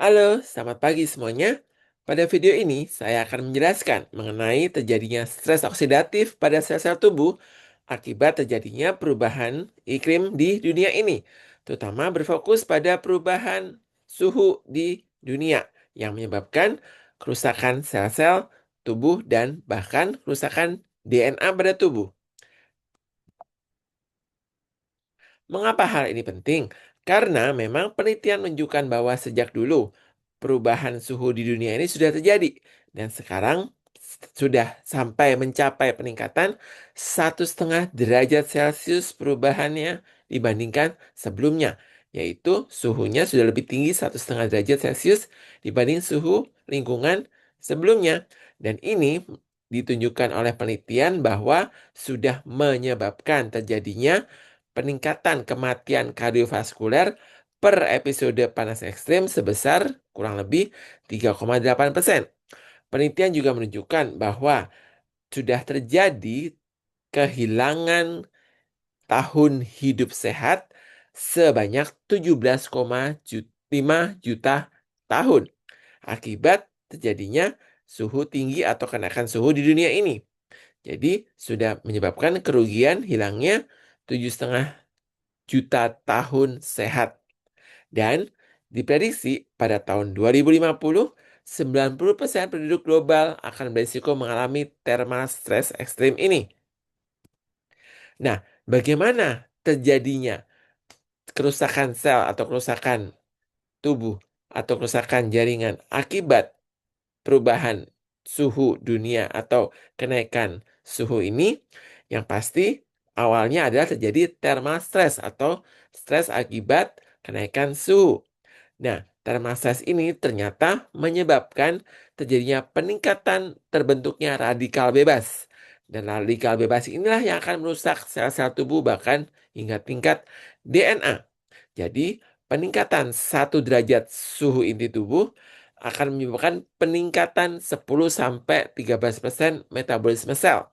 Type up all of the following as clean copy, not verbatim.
Halo, selamat pagi semuanya. Pada video ini, saya akan menjelaskan mengenai terjadinya stres oksidatif pada sel-sel tubuh akibat terjadinya perubahan iklim di dunia ini, terutama berfokus pada perubahan suhu di dunia yang menyebabkan kerusakan sel-sel tubuh dan bahkan kerusakan DNA pada tubuh. Mengapa hal ini penting? Karena memang penelitian menunjukkan bahwa sejak dulu perubahan suhu di dunia ini sudah terjadi dan sekarang sudah sampai mencapai peningkatan 1,5 derajat Celcius perubahannya dibandingkan sebelumnya, yaitu suhunya sudah lebih tinggi 1,5 derajat Celcius dibanding suhu lingkungan sebelumnya. Dan ini ditunjukkan oleh penelitian bahwa sudah menyebabkan terjadinya peningkatan kematian kardiovaskuler per episode panas ekstrim sebesar kurang lebih 3,8%. Penelitian juga menunjukkan bahwa sudah terjadi kehilangan tahun hidup sehat sebanyak 17,5 juta tahun akibat terjadinya suhu tinggi atau kenaikan suhu di dunia ini. Jadi sudah menyebabkan kerugian hilangnya 7,5 juta tahun sehat. Dan diprediksi pada tahun 2050, 90% penduduk global akan berisiko mengalami thermal stress ekstrim ini. Nah, bagaimana terjadinya kerusakan sel atau kerusakan tubuh atau kerusakan jaringan akibat perubahan suhu dunia atau kenaikan suhu ini? Yang pasti awalnya adalah terjadi thermal stress atau stres akibat kenaikan suhu. Nah, thermal stress ini ternyata menyebabkan terjadinya peningkatan terbentuknya radikal bebas. Dan radikal bebas inilah yang akan merusak sel-sel tubuh bahkan hingga tingkat DNA. Jadi, peningkatan 1 derajat suhu inti tubuh akan menyebabkan peningkatan 10-13% metabolisme sel.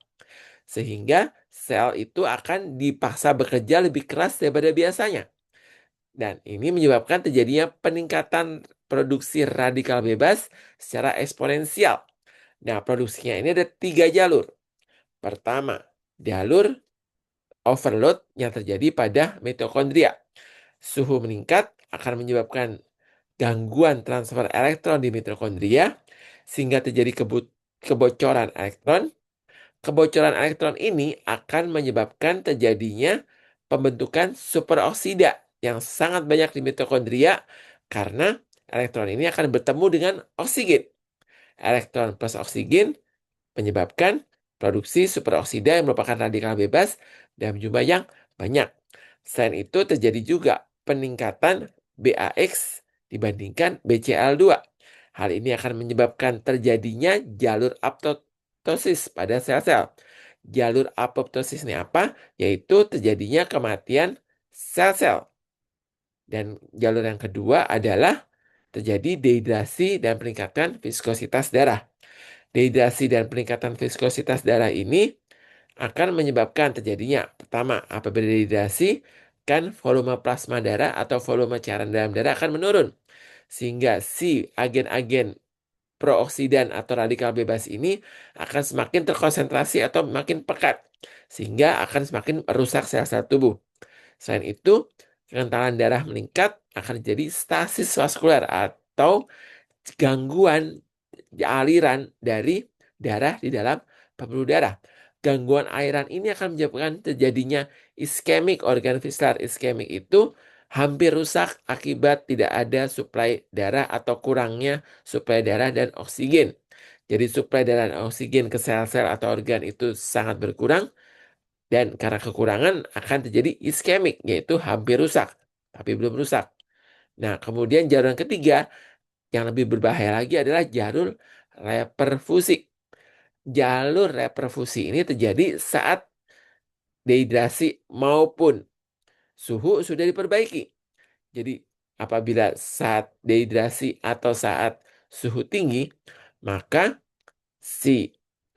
Sehingga sel itu akan dipaksa bekerja lebih keras daripada biasanya. Dan ini menyebabkan terjadinya peningkatan produksi radikal bebas secara eksponensial. Nah, produksinya ini ada 3 jalur. Pertama, jalur overload yang terjadi pada mitokondria. Suhu meningkat akan menyebabkan gangguan transfer elektron di mitokondria, sehingga terjadi kebocoran elektron. Kebocoran elektron ini akan menyebabkan terjadinya pembentukan superoksida yang sangat banyak di mitokondria karena elektron ini akan bertemu dengan oksigen. Elektron plus oksigen menyebabkan produksi superoksida yang merupakan radikal bebas dalam jumlah yang banyak. Selain itu terjadi juga peningkatan BAX dibandingkan BCL2. Hal ini akan menyebabkan terjadinya jalur apoptosis pada sel-sel. Jalur apoptosis ini apa? Yaitu terjadinya kematian sel-sel. Dan jalur yang kedua adalah terjadi dehidrasi dan peningkatan viskositas darah. Dehidrasi dan peningkatan viskositas darah ini akan menyebabkan terjadinya, pertama, apabila dehidrasi, kan volume plasma darah atau volume cairan dalam darah akan menurun. Sehingga si agen-agen prooksidan atau radikal bebas ini akan semakin terkonsentrasi atau makin pekat. Sehingga akan semakin merusak sel-sel tubuh. Selain itu, kekentalan darah meningkat akan jadi stasis vaskular atau gangguan aliran dari darah di dalam pembuluh darah. Gangguan aliran ini akan menyebabkan terjadinya iskemik organ visceral. Iskemik itu hampir rusak akibat tidak ada suplai darah atau kurangnya suplai darah dan oksigen. Jadi suplai darah dan oksigen ke sel-sel atau organ itu sangat berkurang dan karena kekurangan akan terjadi iskemik, yaitu hampir rusak tapi belum rusak. Nah, kemudian jalur yang ketiga yang lebih berbahaya lagi adalah jalur reperfusi. Jalur reperfusi ini terjadi saat dehidrasi maupun suhu sudah diperbaiki. Jadi apabila saat dehidrasi atau saat suhu tinggi, maka si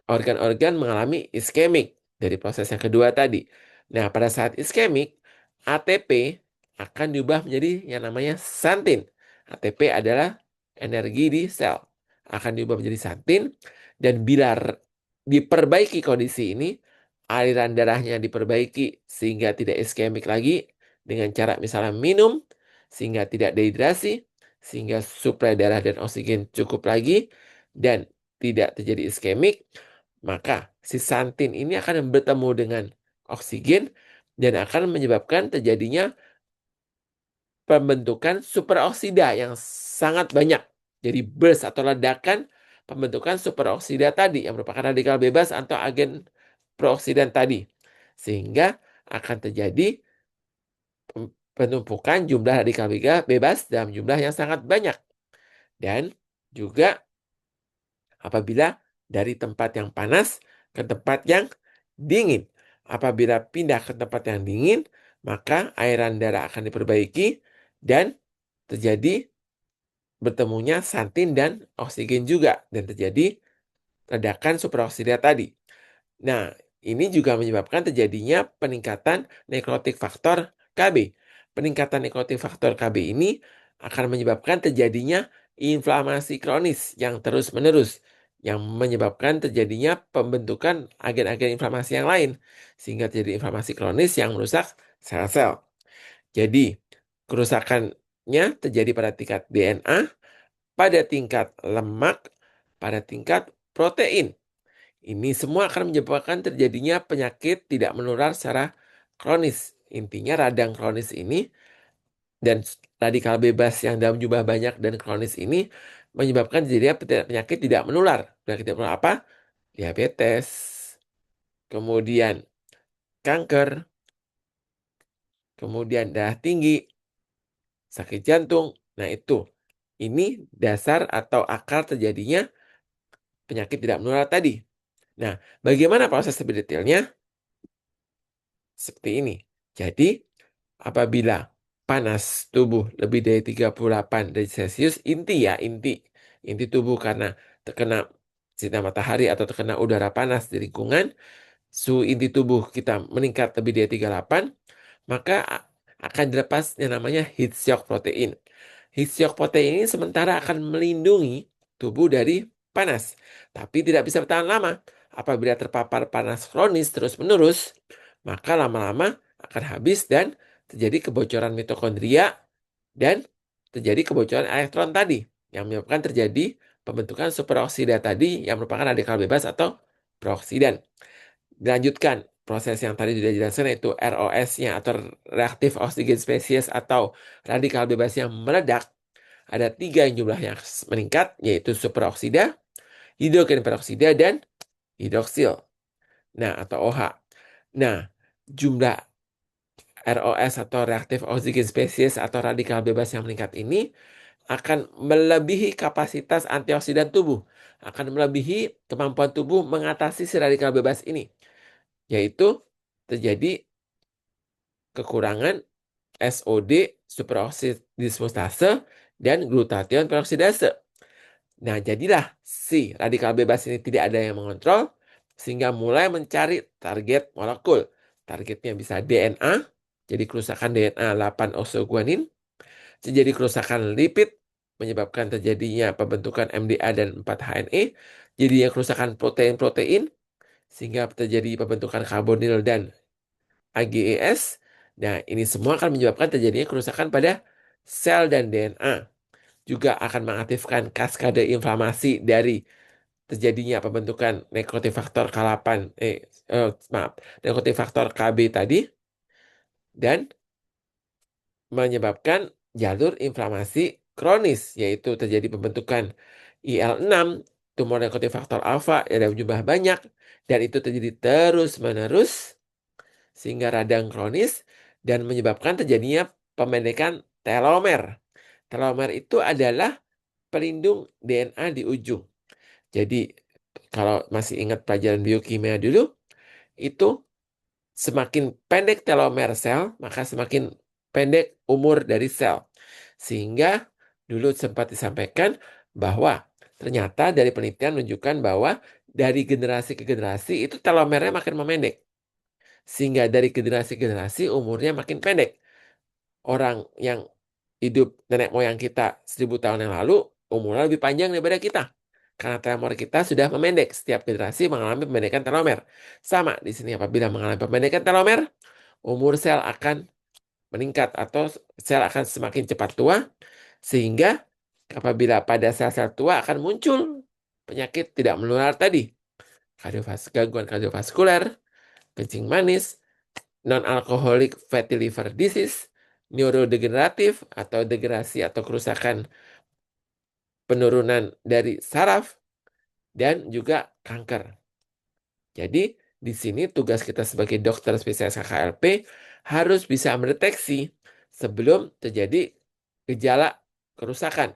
organ-organ mengalami iskemik dari proses yang kedua tadi. Nah, pada saat iskemik, ATP akan diubah menjadi yang namanya santin. ATP adalah energi di sel. Akan diubah menjadi santin, dan bila diperbaiki kondisi ini, aliran darahnya diperbaiki sehingga tidak iskemik lagi dengan cara misalnya minum, sehingga tidak dehidrasi, sehingga suplai darah dan oksigen cukup lagi, dan tidak terjadi iskemik, maka si santin ini akan bertemu dengan oksigen dan akan menyebabkan terjadinya pembentukan superoksida yang sangat banyak. Jadi burst atau ledakan pembentukan superoksida tadi yang merupakan radikal bebas atau agen prooksidan tadi. Sehingga akan terjadi penumpukan jumlah radikal bebas dalam jumlah yang sangat banyak. Dan juga apabila dari tempat yang panas ke tempat yang dingin. Apabila pindah ke tempat yang dingin, maka airan darah akan diperbaiki dan terjadi bertemunya santin dan oksigen juga, dan terjadi ledakan superoksida tadi. Nah, ini juga menyebabkan terjadinya peningkatan nekrotik faktor Kb. Peningkatan nekrotik faktor Kb ini akan menyebabkan terjadinya inflamasi kronis yang terus-menerus, yang menyebabkan terjadinya pembentukan agen-agen inflamasi yang lain, sehingga terjadi inflamasi kronis yang merusak sel-sel. Jadi, kerusakannya terjadi pada tingkat DNA, pada tingkat lemak, pada tingkat protein. Ini semua akan menyebabkan terjadinya penyakit tidak menular secara kronis. Intinya radang kronis ini dan radikal bebas yang dalam jumlah banyak dan kronis ini menyebabkan terjadinya penyakit tidak menular. Penyakit tidak menular apa? Diabetes, kemudian kanker, kemudian darah tinggi, sakit jantung. Nah itu, ini dasar atau akar terjadinya penyakit tidak menular tadi. Nah, bagaimana proses lebih detailnya? Seperti ini. Jadi, apabila panas tubuh lebih dari 38 derajat Celcius, inti tubuh karena terkena sinar matahari atau terkena udara panas di lingkungan, suhu inti tubuh kita meningkat lebih dari 38, maka akan dilepas yang namanya heat shock protein. Heat shock protein ini sementara akan melindungi tubuh dari panas, tapi tidak bisa bertahan lama. Apabila terpapar panas kronis terus-menerus, maka lama-lama akan habis dan terjadi kebocoran mitokondria dan terjadi kebocoran elektron tadi yang menyebabkan terjadi pembentukan superoksida tadi yang merupakan radikal bebas atau peroksidan. Dilanjutkan proses yang tadi sudah dijelaskan, yaitu ROS-nya atau reaktif oksigen spesies atau radikal bebas yang meledak. Ada 3 yang jumlahnya meningkat, yaitu superoksida, hidrogen peroksida, dan hidroksil. Nah, atau OH. Nah, jumlah ROS atau reaktif oksigen spesies atau radikal bebas yang meningkat ini akan melebihi kapasitas antioksidan tubuh, akan melebihi kemampuan tubuh mengatasi si radikal bebas ini, yaitu terjadi kekurangan SOD superoksid dismutase dan glutathione peroksidase. Nah, jadilah si radikal bebas ini tidak ada yang mengontrol, sehingga mulai mencari target molekul. Targetnya bisa DNA, jadi kerusakan DNA 8-oxoguanin, terjadi kerusakan lipid, menyebabkan terjadinya pembentukan MDA dan 4-HNE, jadinya kerusakan protein-protein, sehingga terjadi pembentukan karbonil dan AGES. Nah, ini semua akan menyebabkan terjadinya kerusakan pada sel dan DNA. Juga akan mengaktifkan kaskade inflamasi dari terjadinya pembentukan nekrotik faktor K8, nekrotik faktor KB tadi, dan menyebabkan jalur inflamasi kronis, yaitu terjadi pembentukan IL-6, tumor nekrotik faktor alfa yang dalam jumlah banyak, dan itu terjadi terus-menerus sehingga radang kronis dan menyebabkan terjadinya pemendekan telomer. Telomer itu adalah pelindung DNA di ujung. Jadi kalau masih ingat pelajaran biokimia dulu, itu semakin pendek telomer sel, maka semakin pendek umur dari sel. Sehingga dulu sempat disampaikan bahwa ternyata dari penelitian menunjukkan bahwa dari generasi ke generasi itu telomernya makin memendek. Sehingga dari generasi ke generasi umurnya makin pendek. Orang yang hidup nenek moyang kita 1000 tahun yang lalu umurnya lebih panjang daripada kita. Karena telomere kita sudah memendek. Setiap generasi mengalami pemendekan telomere. Sama di sini apabila mengalami pemendekan telomere, umur sel akan meningkat atau sel akan semakin cepat tua, sehingga apabila pada sel-sel tua akan muncul penyakit tidak menular tadi, gangguan kardiovaskuler, kencing manis, non-alcoholic fatty liver disease, neurodegeneratif atau degenerasi atau kerusakan penurunan dari saraf, dan juga kanker. Jadi, di sini tugas kita sebagai dokter spesialis KKLP harus bisa mendeteksi sebelum terjadi gejala kerusakan.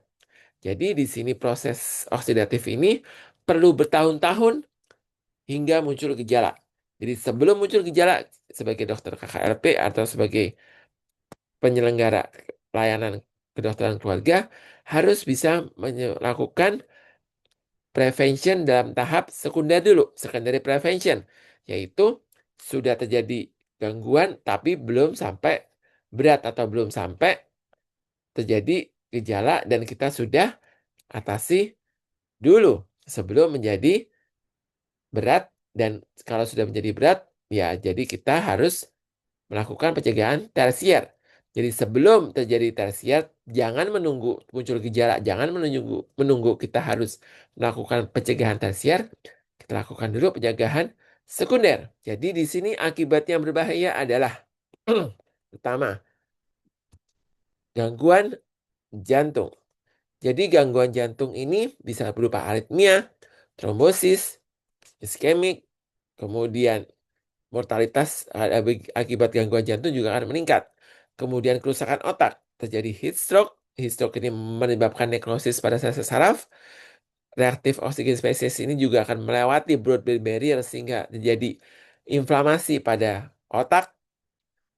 Jadi, di sini proses oksidatif ini perlu bertahun-tahun hingga muncul gejala. Jadi, sebelum muncul gejala, sebagai dokter KKLP atau sebagai penyelenggara layanan kedokteran keluarga harus bisa melakukan prevention dalam tahap sekunder dulu, secondary prevention, yaitu sudah terjadi gangguan tapi belum sampai berat atau belum sampai terjadi gejala dan kita sudah atasi dulu sebelum menjadi berat, dan kalau sudah menjadi berat ya jadi kita harus melakukan pencegahan tersier. Jadi sebelum terjadi tersier, jangan menunggu muncul gejala, jangan menunggu kita harus melakukan pencegahan tersier, kita lakukan dulu pencegahan sekunder. Jadi di sini akibat yang berbahaya adalah pertama, gangguan jantung. Jadi gangguan jantung ini bisa berupa aritmia, trombosis, iskemik, kemudian mortalitas akibat gangguan jantung juga akan meningkat. Kemudian kerusakan otak, terjadi heat stroke. Heat stroke ini menyebabkan nekrosis pada sel-sel saraf. Reaktif oksigen spesies ini juga akan melewati blood-brain barrier sehingga terjadi inflamasi pada otak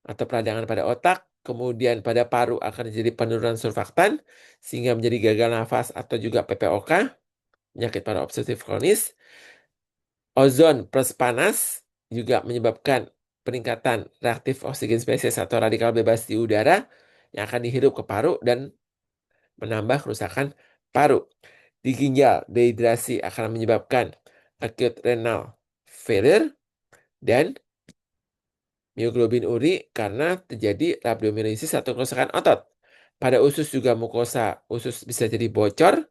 atau peradangan pada otak. Kemudian pada paru akan terjadi penurunan surfaktan sehingga menjadi gagal nafas atau juga PPOK, penyakit paru obstruktif kronis. Ozon plus panas juga menyebabkan peningkatan reaktif oksigen spesies atau radikal bebas di udara yang akan dihirup ke paru dan menambah kerusakan paru. Di ginjal, dehidrasi akan menyebabkan acute renal failure dan mioglobin uri karena terjadi rhabdomyolysis atau kerusakan otot. Pada usus juga mukosa usus bisa jadi bocor,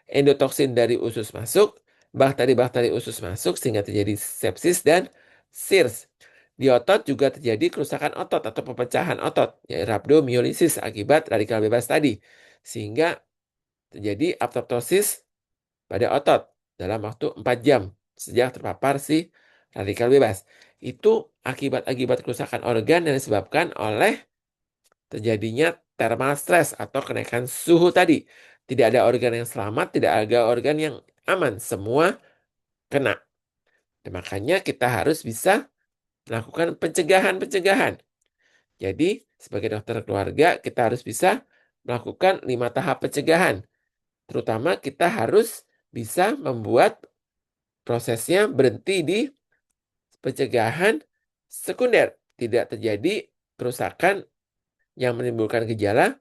endotoksin dari usus masuk, bakteri-bakteri usus masuk sehingga terjadi sepsis dan SIRS. Di otot juga terjadi kerusakan otot atau pemecahan otot, yaitu rhabdomyolysis akibat radikal bebas tadi. Sehingga terjadi apoptosis pada otot dalam waktu 4 jam sejak terpapar si radikal bebas. Itu akibat-akibat kerusakan organ yang disebabkan oleh terjadinya thermal stress atau kenaikan suhu tadi. Tidak ada organ yang selamat, tidak ada organ yang aman. Semua kena. Dan makanya kita harus bisa melakukan pencegahan-pencegahan. Jadi, sebagai dokter keluarga, kita harus bisa melakukan 5 tahap pencegahan. Terutama kita harus bisa membuat prosesnya berhenti di pencegahan sekunder. Tidak terjadi kerusakan yang menimbulkan gejala,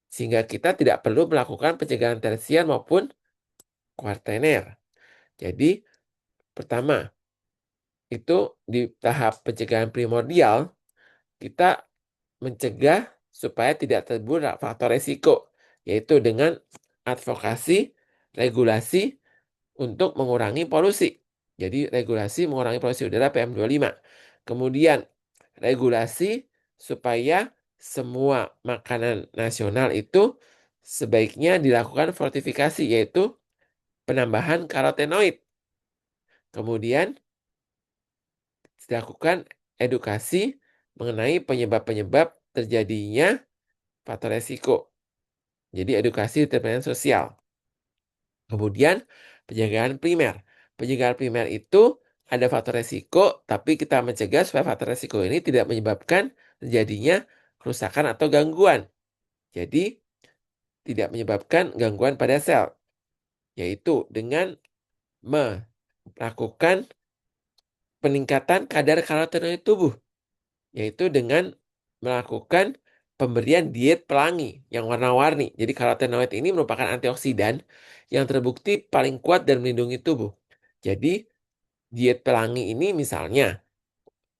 sehingga kita tidak perlu melakukan pencegahan tersier maupun kuartener. Jadi, pertama, itu di tahap pencegahan primordial, kita mencegah supaya tidak timbul faktor resiko, yaitu dengan advokasi, regulasi untuk mengurangi polusi. Jadi, regulasi mengurangi polusi udara PM2,5. Kemudian, regulasi supaya semua makanan nasional itu sebaiknya dilakukan fortifikasi, yaitu penambahan karotenoid. Kemudian dilakukan edukasi mengenai penyebab-penyebab terjadinya faktor resiko. Jadi edukasi determinan sosial. Kemudian pencegahan primer. Pencegahan primer itu ada faktor resiko, tapi kita mencegah supaya faktor resiko ini tidak menyebabkan terjadinya kerusakan atau gangguan. Jadi tidak menyebabkan gangguan pada sel, yaitu dengan melakukan peningkatan kadar karotenoid tubuh, yaitu dengan melakukan pemberian diet pelangi yang warna-warni. Jadi karotenoid ini merupakan antioksidan yang terbukti paling kuat dan melindungi tubuh. Jadi diet pelangi ini misalnya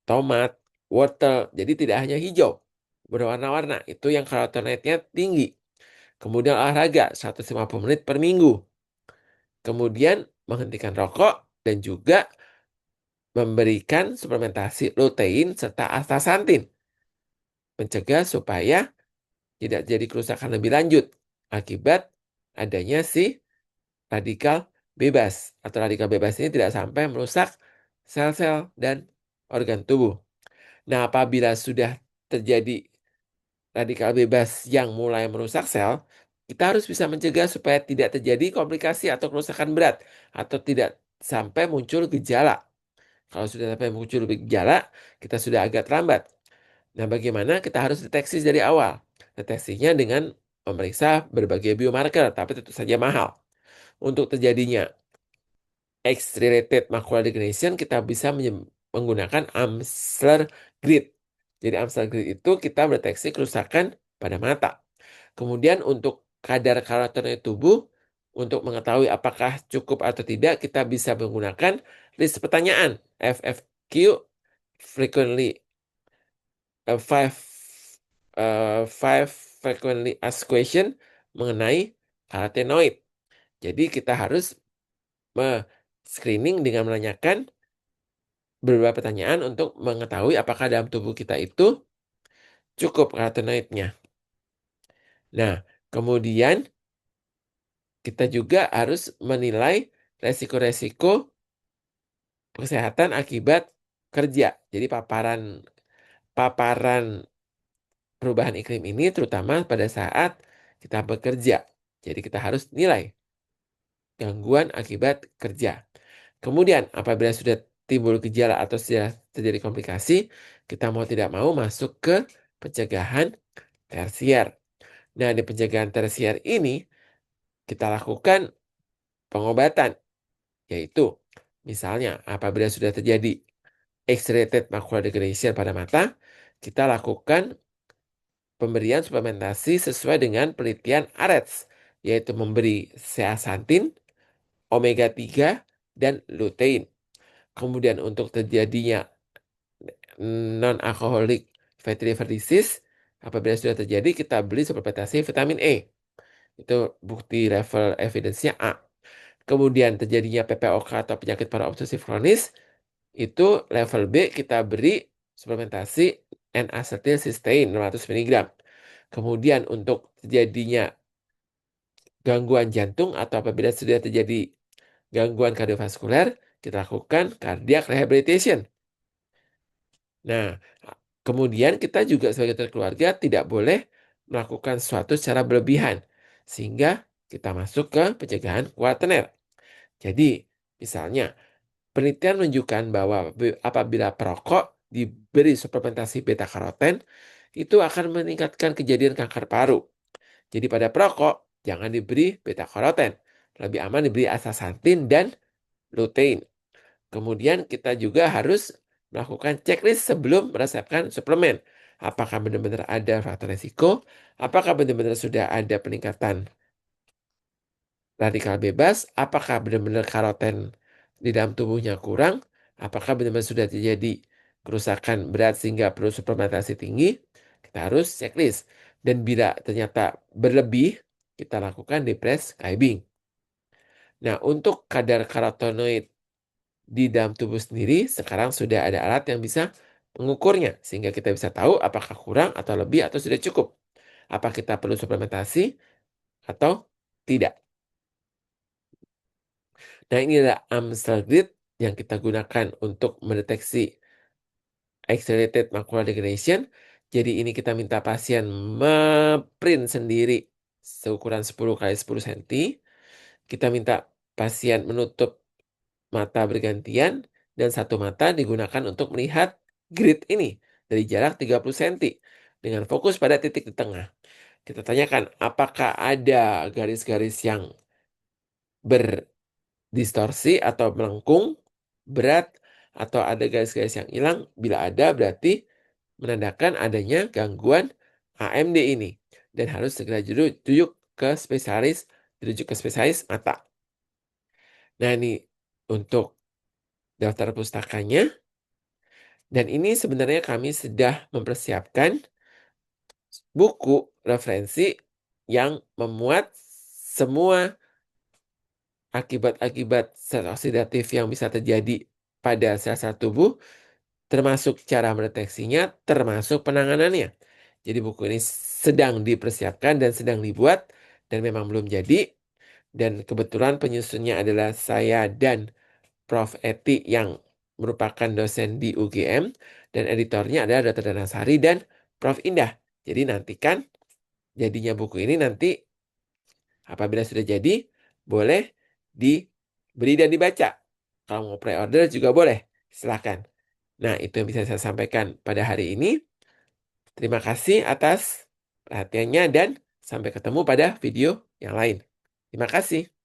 tomat, wortel, jadi tidak hanya hijau, berwarna-warna, itu yang karotenoidnya tinggi. Kemudian olahraga 150 menit per minggu. Kemudian menghentikan rokok dan juga memberikan suplementasi lutein serta astaxanthin. Mencegah supaya tidak jadi kerusakan lebih lanjut akibat adanya si radikal bebas. Atau radikal bebas ini tidak sampai merusak sel-sel dan organ tubuh. Nah, apabila sudah terjadi radikal bebas yang mulai merusak sel, kita harus bisa mencegah supaya tidak terjadi komplikasi atau kerusakan berat atau tidak sampai muncul gejala. Kalau sudah sampai muncul gejala, kita sudah agak terlambat. Nah, bagaimana kita harus deteksi dari awal? Deteksinya dengan memeriksa berbagai biomarker, tapi tentu saja mahal. Untuk terjadinya X-related macular degeneration, kita bisa menggunakan Amsler grid. Jadi Amsler grid itu kita mendeteksi kerusakan pada mata. Kemudian untuk kadar karotenoid tubuh, untuk mengetahui apakah cukup atau tidak, kita bisa menggunakan list pertanyaan FFQ, frequently five frequently asked question mengenai karotenoid. Jadi kita harus screening dengan menanyakan beberapa pertanyaan untuk mengetahui apakah dalam tubuh kita itu cukup karotenoidnya. Nah, kemudian kita juga harus menilai resiko-resiko kesehatan akibat kerja. Jadi paparan paparan perubahan iklim ini terutama pada saat kita bekerja. Jadi kita harus nilai gangguan akibat kerja. Kemudian apabila sudah timbul gejala atau sudah terjadi komplikasi, kita mau tidak mau masuk ke pencegahan tersier. Nah, di pencegahan tersier ini kita lakukan pengobatan, yaitu misalnya apabila sudah terjadi X-rated macular degeneration pada mata, kita lakukan pemberian suplementasi sesuai dengan penelitian AREDS, yaitu memberi zeaxanthin, omega 3, dan lutein. Kemudian untuk terjadinya non-alcoholic fatty liver disease, apabila sudah terjadi kita beli suplementasi vitamin E. Itu bukti level evidence-nya A. Kemudian terjadinya PPOK atau penyakit paru obstruktif kronis, itu level B kita beri suplementasi N-acetylcysteine 600 mg. Kemudian untuk terjadinya gangguan jantung atau apabila sudah terjadi gangguan kardiovaskuler, kita lakukan cardiac rehabilitation. Nah, kemudian kita juga sebagai dokter keluarga tidak boleh melakukan sesuatu secara berlebihan, sehingga kita masuk ke pencegahan kuaterner. Jadi, misalnya, penelitian menunjukkan bahwa apabila perokok diberi suplementasi beta karoten, itu akan meningkatkan kejadian kanker paru. Jadi pada perokok, jangan diberi beta karoten. Lebih aman diberi astaxanthin dan lutein. Kemudian kita juga harus melakukan checklist sebelum meresepkan suplemen. Apakah benar-benar ada faktor resiko? Apakah benar-benar sudah ada peningkatan radikal bebas? Apakah benar-benar karoten di dalam tubuhnya kurang? Apakah benar-benar sudah terjadi kerusakan berat sehingga perlu suplementasi tinggi? Kita harus checklist. Dan bila ternyata berlebih, kita lakukan deprescribing. Nah, untuk kadar karotenoid di dalam tubuh sendiri, sekarang sudah ada alat yang bisa mengukurnya, sehingga kita bisa tahu apakah kurang atau lebih atau sudah cukup. Apa kita perlu suplementasi atau tidak. Nah, ini adalah Amstel Grid yang kita gunakan untuk mendeteksi accelerated macular degeneration. Jadi ini kita minta pasien memprint sendiri seukuran 10 kali 10 cm. Kita minta pasien menutup mata bergantian dan satu mata digunakan untuk melihat grid ini dari jarak 30 cm dengan fokus pada titik di tengah. Kita tanyakan apakah ada garis-garis yang berdistorsi atau melengkung, berat, atau ada garis-garis yang hilang. Bila ada berarti menandakan adanya gangguan AMD ini dan harus segera dirujuk ke spesialis mata. Nah, ini untuk daftar pustakanya. Dan ini sebenarnya kami sudah mempersiapkan buku referensi yang memuat semua akibat-akibat sel oksidatif yang bisa terjadi pada sel-sel tubuh, termasuk cara mendeteksinya, termasuk penanganannya. Jadi buku ini sedang dipersiapkan dan sedang dibuat, dan memang belum jadi. Dan kebetulan penyusunnya adalah saya dan Prof. Eti yang merupakan dosen di UGM, dan editornya adalah Dr. Danasari dan Prof. Indah. Jadi nantikan jadinya buku ini nanti apabila sudah jadi, boleh dibeli dan dibaca. Kalau mau pre-order juga boleh, silakan. Nah, itu yang bisa saya sampaikan pada hari ini. Terima kasih atas perhatiannya dan sampai ketemu pada video yang lain. Terima kasih.